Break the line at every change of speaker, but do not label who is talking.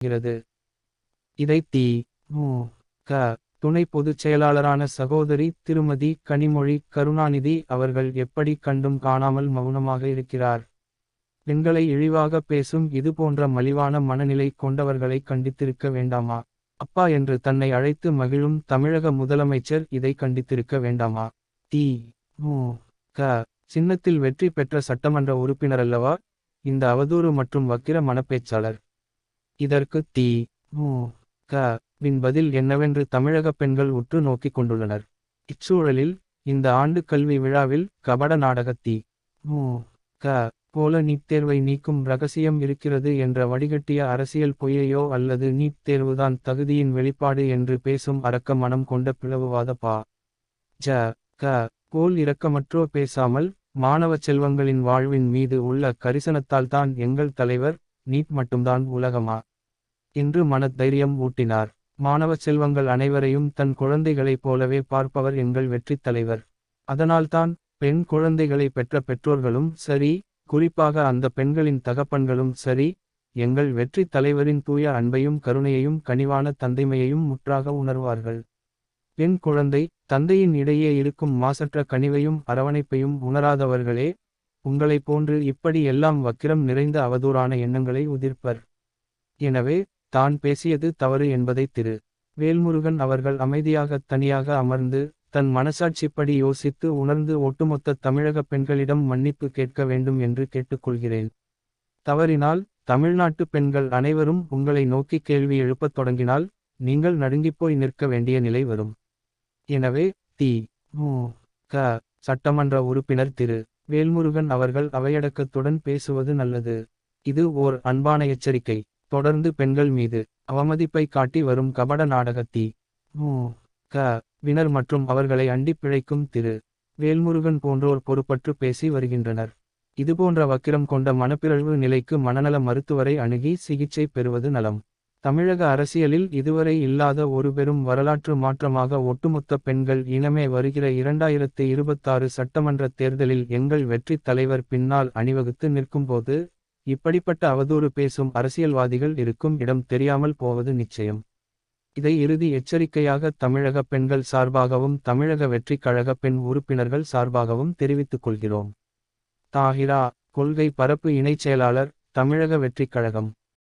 கிறது. இதை தி. மு. க. துணை பொதுச் செயலாளரான சகோதரி திருமதி கனிமொழி கருணாநிதி அவர்கள் எப்படி கண்டும் காணாமல் மௌனமாக இருக்கிறார். பெண்களை இழிவாக பேசும் இதுபோன்ற மலிவான மனநிலை கொண்டவர்களை கண்டித்திருக்க வேண்டாமா? அப்பா என்று தன்னை அழைத்து மகிழும் தமிழக முதலமைச்சர் இதை கண்டித்திருக்க வேண்டாமா? தி. மு. க. சின்னத்தில் வெற்றி பெற்ற சட்டமன்ற உறுப்பினரல்லவா இந்த அவதூறு மற்றும் வக்கிர மனப்பேச்சாளர். இதற்கு தி. மு. க. வின் பதில் என்னவென்று தமிழக பெண்கள் உற்று நோக்கிக் கொண்டுள்ளனர். இச்சூழலில் இந்த ஆண்டு கல்வி விழாவில் கபட நாடக தி. மு. க. போல நீட் தேர்வை நீக்கும் ரகசியம் இருக்கிறது என்ற வடிகட்டிய அரசியல் பொய்யையோ அல்லது நீட் தேர்வுதான் தகுதியின் வெளிப்பாடு என்று பேசும் அரக்க மனம் கொண்ட பிளவுவாத பா. ஜ. க. போல் இரக்கமற்றோ பேசாமல் மாணவ செல்வங்களின் வாழ்வின் மீது உள்ள கரிசனத்தால்தான் எங்கள் தலைவர் நீட் மட்டும்தான் உலகமா என்று மனதைரியம் ஊட்டினார். மாணவ செல்வங்கள் அனைவரையும் தன் குழந்தைகளைப் போலவே பார்ப்பவர் எங்கள் வெற்றித் தலைவர். அதனால்தான் பெண் குழந்தைகளை பெற்ற பெற்றோர்களும் சரி, குறிப்பாக அந்த பெண்களின் தகப்பன்களும் சரி, எங்கள் வெற்றித் தலைவரின் தூய அன்பையும் கருணையையும் கனிவான தந்தைமையையும் முற்றாக உணர்வார்கள். பெண் குழந்தை தந்தையின் இடையே இருக்கும் மாசற்ற கனிவையும் அரவணைப்பையும் உணராதவர்களே உங்களைப் போன்று இப்படி எல்லாம் வக்கிரம் நிறைந்த அவதூறான எண்ணங்களை உதிர்ப்பர். எனவே தான் பேசியது தவறு என்பதை திரு. வேல்முருகன் அவர்கள் அமைதியாக தனியாக அமர்ந்து தன் மனசாட்சிப்படி யோசித்து உணர்ந்து ஒட்டுமொத்த தமிழக பெண்களிடம் மன்னிப்பு கேட்க வேண்டும் என்று கேட்டுக்கொள்கிறேன். தவறினால் தமிழ்நாட்டு பெண்கள் அனைவரும் உங்களை நோக்கி கேள்வி எழுப்பத் தொடங்கினால் நீங்கள் நடுங்கிப்போய் நிற்க வேண்டிய நிலை வரும். எனவே தி. மு. க. சட்டமன்ற உறுப்பினர் திரு. வேல்முருகன் அவர்கள் அவையடக்கத்துடன் பேசுவது நல்லது. இது ஓர் அன்பான எச்சரிக்கை. தொடர்ந்து பெண்கள் மீது அவமதிப்பை காட்டி வரும் கபட நாடக தி. மு. க. வினர் மற்றும் அவர்களை அண்டிப் பிழைக்கும் திரு. வேல்முருகன் போன்றோர் பொறுப்பற்று பேசி வருகின்றனர். இதுபோன்ற வக்கிரம் கொண்ட மனப்பிறழ்வு நிலைக்கு மனநல மருத்துவரை அணுகி சிகிச்சை பெறுவது நலம். தமிழக அரசியலில் இதுவரை இல்லாத ஒரு பெரும் வரலாற்று மாற்றமாக ஒட்டுமொத்த பெண்கள் இனமே வருகிற 2026 சட்டமன்ற தேர்தலில் எங்கள் வெற்றித் தலைவர் பின்னால் அணிவகுத்து நிற்கும்போது இப்படிப்பட்ட அவதூறு பேசும் அரசியல்வாதிகள் இருக்கும் இடம் தெரியாமல் போவது நிச்சயம். இதை இறுதி எச்சரிக்கையாக தமிழக பெண்கள் சார்பாகவும் தமிழக வெற்றிக் கழக பெண் உறுப்பினர்கள் சார்பாகவும் தெரிவித்துக் கொள்கிறோம். தாஹிரா கொள்கை பரப்பு இணைச் செயலாளர் தமிழக வெற்றிக் கழகம்.